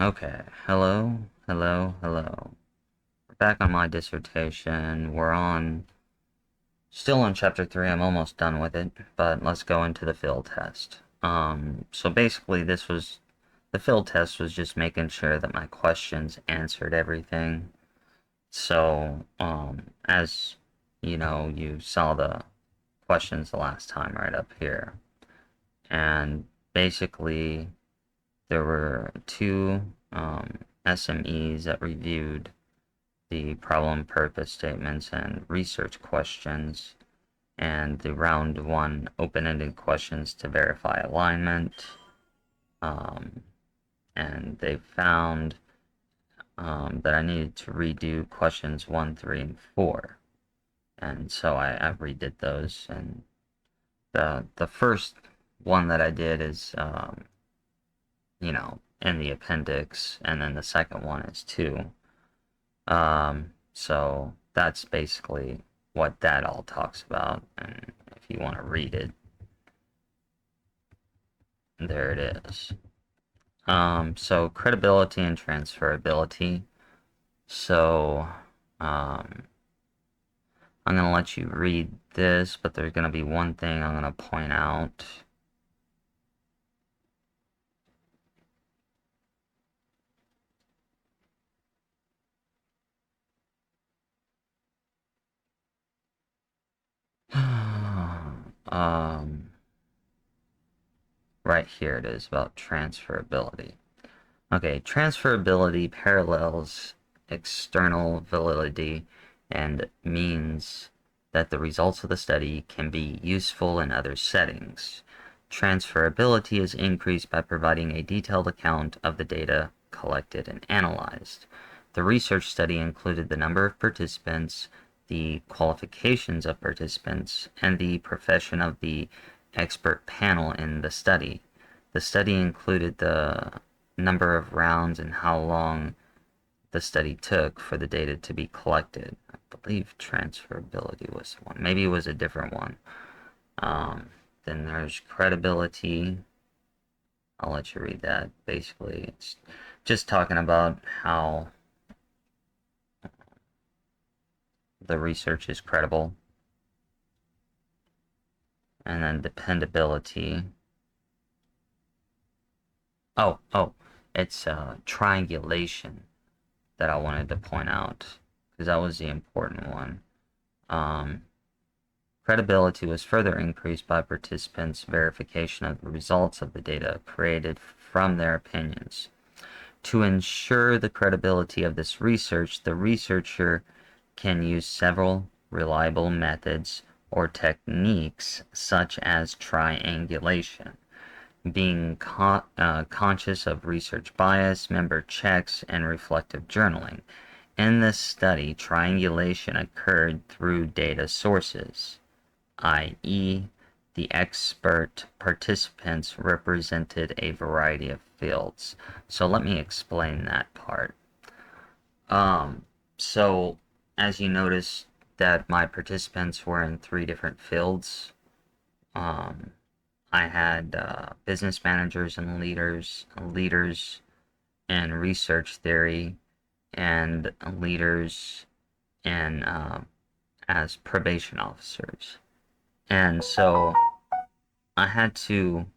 Okay, hello. We're back on my dissertation. Still on chapter 3. I'm almost done with it, but let's go into the field test. So basically the field test was just making sure that my questions answered everything. So, as you know, you saw the questions the last time right up here. And basically, there were two SMEs that reviewed the problem purpose statements and research questions, and the round one open-ended questions to verify alignment. Um, and they found that I needed to redo questions 1, 3, and 4. And so I redid those. And the first one that I did is, in the appendix, and then the second one is 2. So that's basically what that all talks about. And if you want to read it, there it is. So credibility and transferability. So, um, I'm going to let you read this, but there's going to be one thing I'm going to point out. um, right here it is about transferability. Okay, transferability parallels external validity and means that the results of the study can be useful in other settings. Transferability is increased by providing a detailed account of the data collected and analyzed. The research study included the number of participants, the qualifications of participants, and the profession of the expert panel in the study. The study included the number of rounds and how long the study took for the data to be collected. I believe transferability was one. Maybe it was a different one. Then there's credibility. I'll let you read that. Basically, it's just talking about how the research is credible. And then dependability. Oh, it's triangulation that I wanted to point out because that was the important one. Um, Credibility was further increased by participants' verification of the results of the data created from their opinions. To ensure the credibility of this research, the researcher can use several reliable methods or techniques such as triangulation, being conscious of research bias, member checks, and reflective journaling. In this study, triangulation occurred through data sources, i.e., the expert participants represented a variety of fields. So let me explain that part. So as you notice that my participants were in 3 different fields, um, I had business managers and leaders in research theory, and leaders in as probation officers. And so I had to,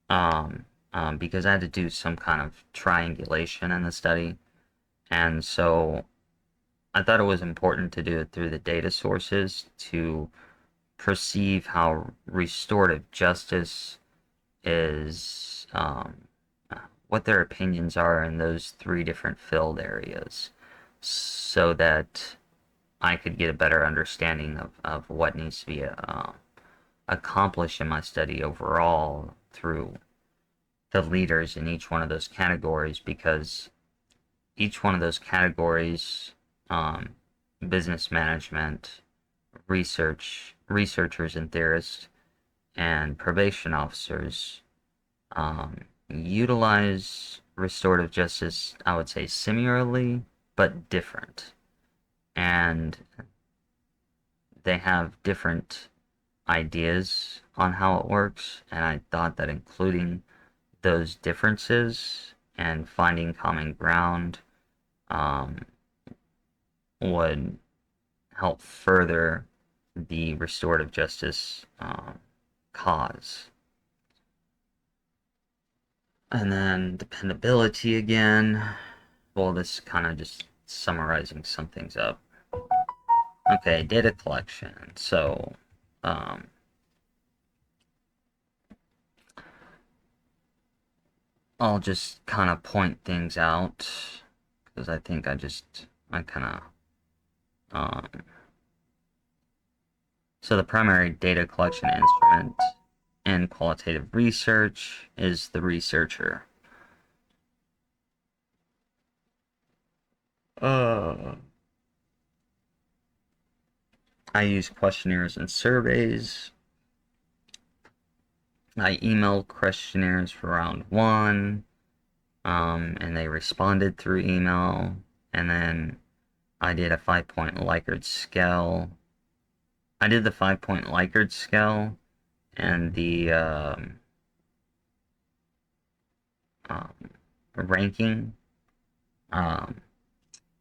because I had to do some kind of triangulation in the study, and so I thought it was important to do it through the data sources to perceive how restorative justice is, what their opinions are in those 3 different field areas, so that I could get a better understanding of what needs to be accomplished in my study overall through the leaders in each one of those categories, because each one of those categories, um, business management, researchers and theorists, and probation officers, utilize restorative justice, I would say similarly, but different. And they have different ideas on how it works, and I thought that including those differences and finding common ground um, would help further the restorative justice cause. And then dependability again. Well, this kind of just summarizing some things up. Okay, data collection. So, I'll just kind of point things out because I think I kind of, so the primary data collection instrument in qualitative research is the researcher. I use questionnaires and surveys. I emailed questionnaires for round one, and they responded through email. And then I did a 5-point Likert scale. I did the 5-point Likert scale and the um, ranking on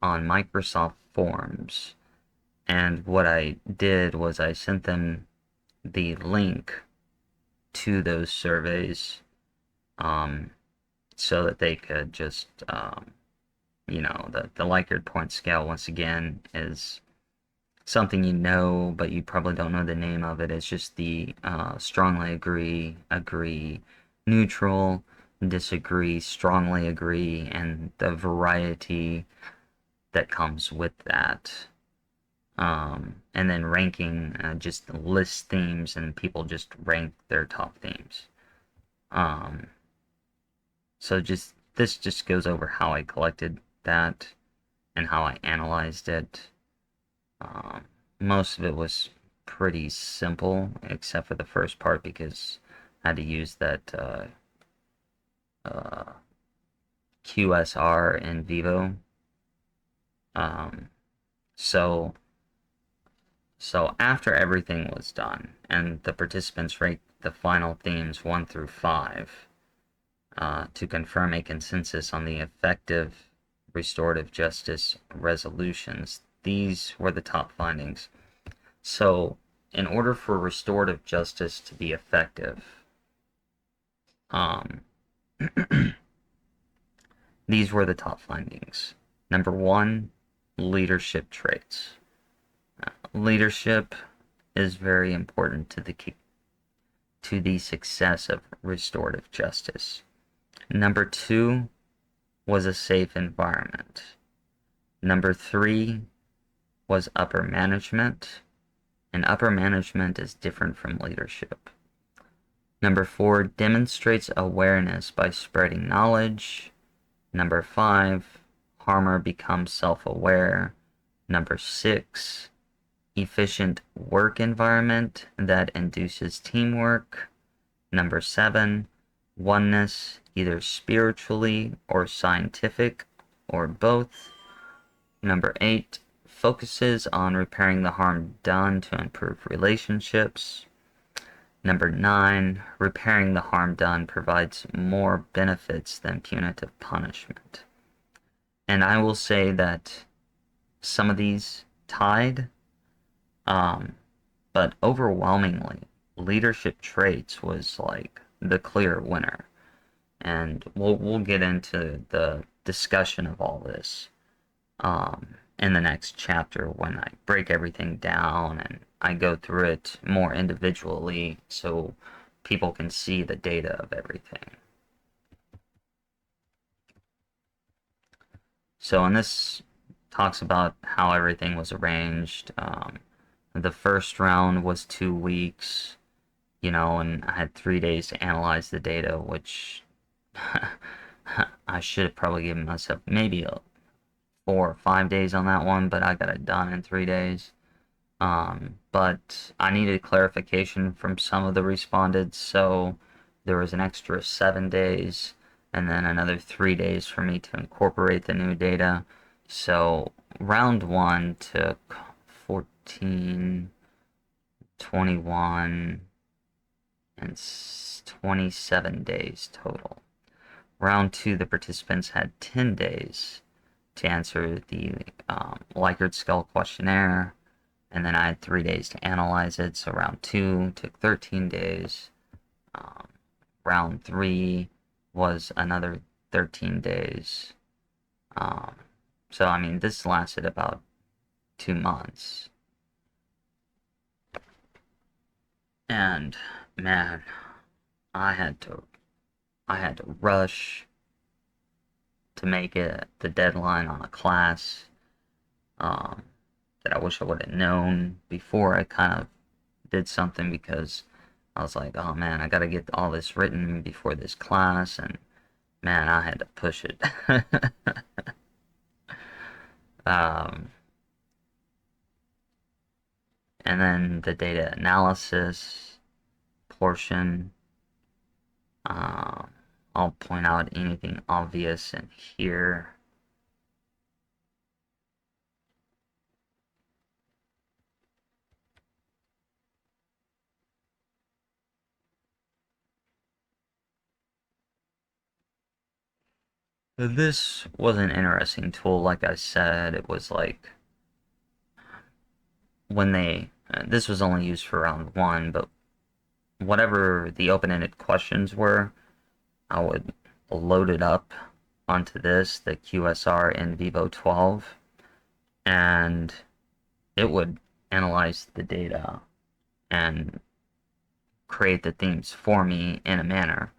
Microsoft Forms. And what I did was I sent them the link to those surveys so that they could just, the Likert point scale, once again, is something you know, but you probably don't know the name of it. It's just the strongly agree, neutral, disagree, strongly agree, and the variety that comes with that. And then ranking just lists themes, and people just rank their top themes. So this just goes over how I collected that and how I analyzed it. Most of it was pretty simple, except for the first part because I had to use that QSR in Vivo. So after everything was done and the participants ranked the final themes 1 through 5 to confirm a consensus on the effective restorative justice resolutions, these were the top findings. So, in order for restorative justice to be effective, these were the top findings. Number 1, leadership traits. Leadership is very important to the success of restorative justice. Number 2 was a safe environment. Number 3 was upper management, and upper management is different from leadership. Number 4 demonstrates awareness by spreading knowledge. Number 5, harmer becomes self-aware. Number 6, efficient work environment that induces teamwork. Number 7, oneness, either spiritually or scientific or both. Number 8, focuses on repairing the harm done to improve relationships. Number 9, repairing the harm done provides more benefits than punitive punishment. And I will say that some of these tied, but overwhelmingly, leadership traits was like the clear winner. And we'll get into the discussion of all this in the next chapter when I break everything down and I go through it more individually so people can see the data of everything. So in this talks about how everything was arranged. The first round was 2 weeks, and I had 3 days to analyze the data, which I should have probably given myself maybe 4 or 5 days on that one, but I got it done in 3 days. But I needed clarification from some of the respondents, so there was an extra 7 days and then another 3 days for me to incorporate the new data. So round 1 took 14, 21, and 27 days total. Round two, the participants had 10 days to answer the Likert Scale questionnaire, and then I had 3 days to analyze it. So round two took 13 days. Um, round three was another 13 days. Um, so, I mean, this lasted about 2 months. And man, I had to I had to rush to make it the deadline on a class um, that I wish I would have known before I kind of did something, because I was like, oh man, I gotta get all this written before this class, and man, I had to push it. um, and then the data analysis portion, uh, I'll point out anything obvious in here. This was an interesting tool. Like I said, it was like when this was only used for round one, but whatever the open-ended questions were, I would load it up onto the QSR in Vivo 12, and it would analyze the data and create the themes for me in a manner.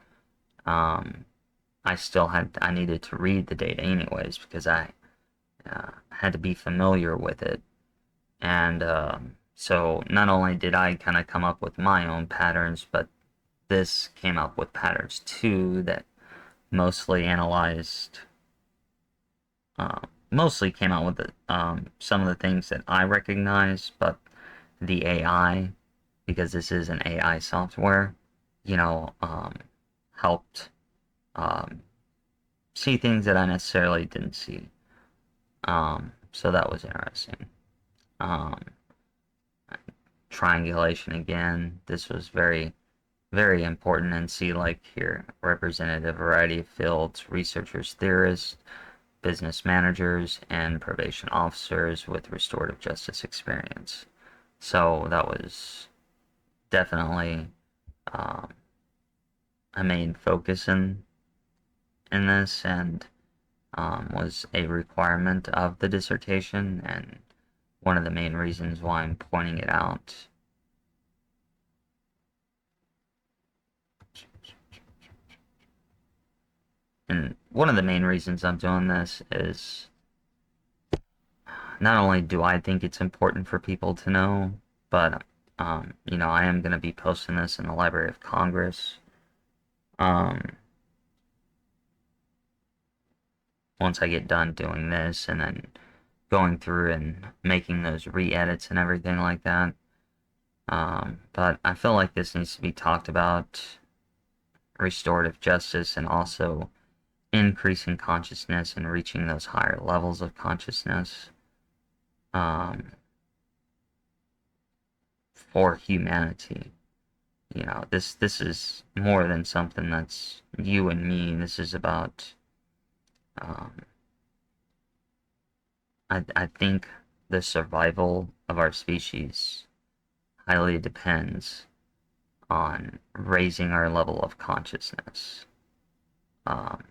Um, I needed to read the data anyways, because I had to be familiar with it. And so not only did I kind of come up with my own patterns, but this came up with patterns too that mostly analyzed, mostly came out with some of the things that I recognize, but the AI, because this is an AI software, helped um, see things that I necessarily didn't see. So that was interesting. Um, Triangulation again. This was very, very important, and see, like here, represented a variety of fields: researchers, theorists, business managers, and probation officers with restorative justice experience. So that was definitely um, a main focus in this, and was a requirement of the dissertation, and one of the main reasons why I'm pointing it out. And one of the main reasons I'm doing this is not only do I think it's important for people to know, but I am going to be posting this in the Library of Congress. Once I get done doing this, and then going through and making those re-edits and everything like that. But I feel like this needs to be talked about: restorative justice, and also increasing consciousness and reaching those higher levels of consciousness um, for humanity. This is more than something that's you and me. This is about um, I think the survival of our species highly depends on raising our level of consciousness, um,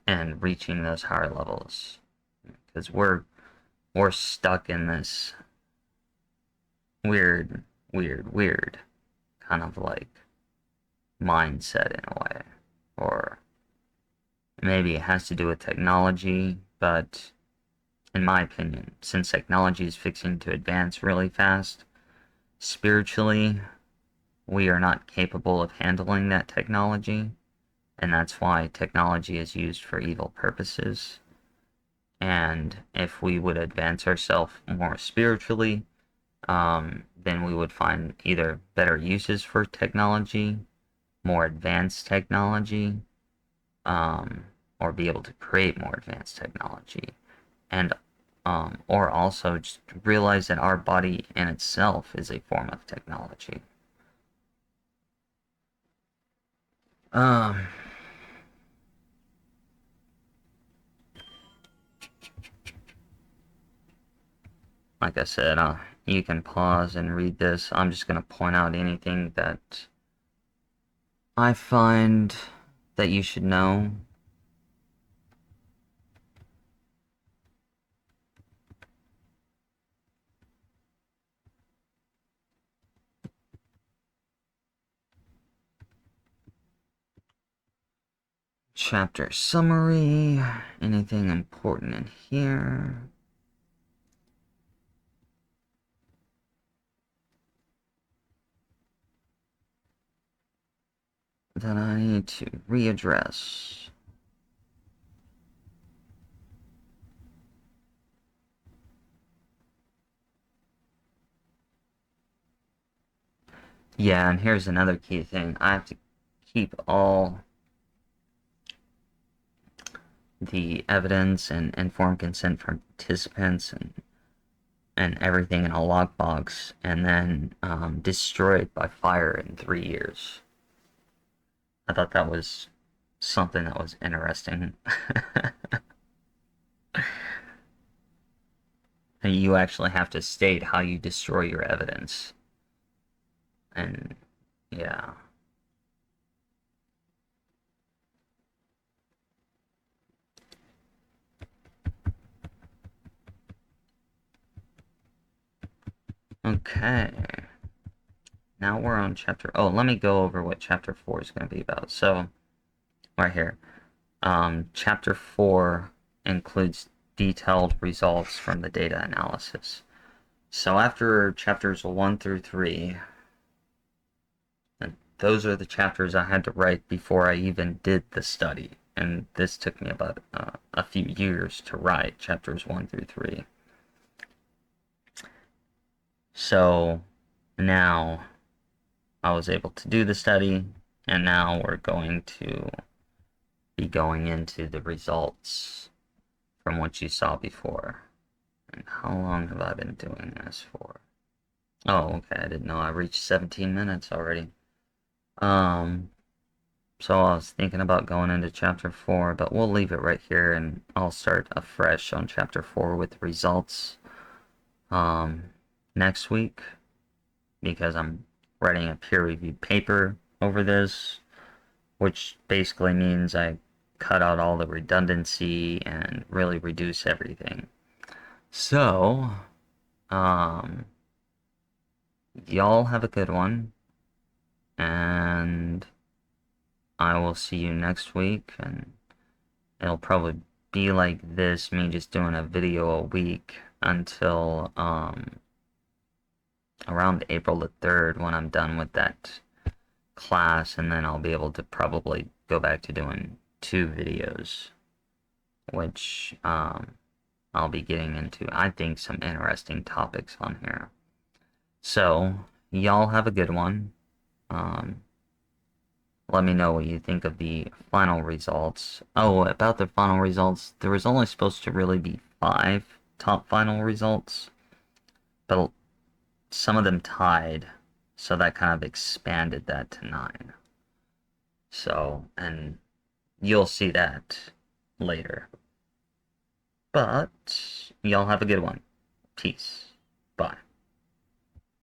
and reaching those higher levels, because we're stuck in this weird, weird kind of like mindset in a way. Or maybe it has to do with technology, but in my opinion, since technology is fixing to advance really fast, spiritually, we are not capable of handling that technology, and that's why technology is used for evil purposes. And if we would advance ourselves more spiritually, then we would find either better uses for technology, more advanced technology, or be able to create more advanced technology, and or also just realize that our body in itself is a form of technology. Um, like I said, you can pause and read this. I'm just going to point out anything that I find that you should know. Chapter summary, anything important in here? That I need to readdress. Yeah, and here's another key thing. I have to keep all the evidence and informed consent from participants and everything in a lockbox, and then destroy it by fire in 3 years. I thought that was something that was interesting. And you actually have to state how you destroy your evidence. And yeah. Okay. Now we're on chapter... Oh, let me go over what chapter 4 is going to be about. So, right here. Chapter 4 includes detailed results from the data analysis. So after chapters 1 through 3, and those are the chapters I had to write before I even did the study. And this took me about a few years to write, chapters 1 through 3. So now I was able to do the study, and now we're going to be going into the results from what you saw before. And how long have I been doing this for? Oh, okay, I didn't know I reached 17 minutes already. So I was thinking about going into chapter 4, but we'll leave it right here and I'll start afresh on chapter 4 with results next week, because I'm writing a peer-reviewed paper over this, which basically means I cut out all the redundancy and really reduce everything. So, y'all have a good one, and I will see you next week, and it'll probably be like this, me just doing a video a week until around April the 3rd, when I'm done with that class, and then I'll be able to probably go back to doing 2 videos, which I'll be getting into, I think, some interesting topics on here. So, y'all have a good one. Let me know what you think of the final results. Oh, about the final results, there was only supposed to really be 5 top final results, but some of them tied, so that kind of expanded that to 9. So, and you'll see that later. But, y'all have a good one. Peace. Bye.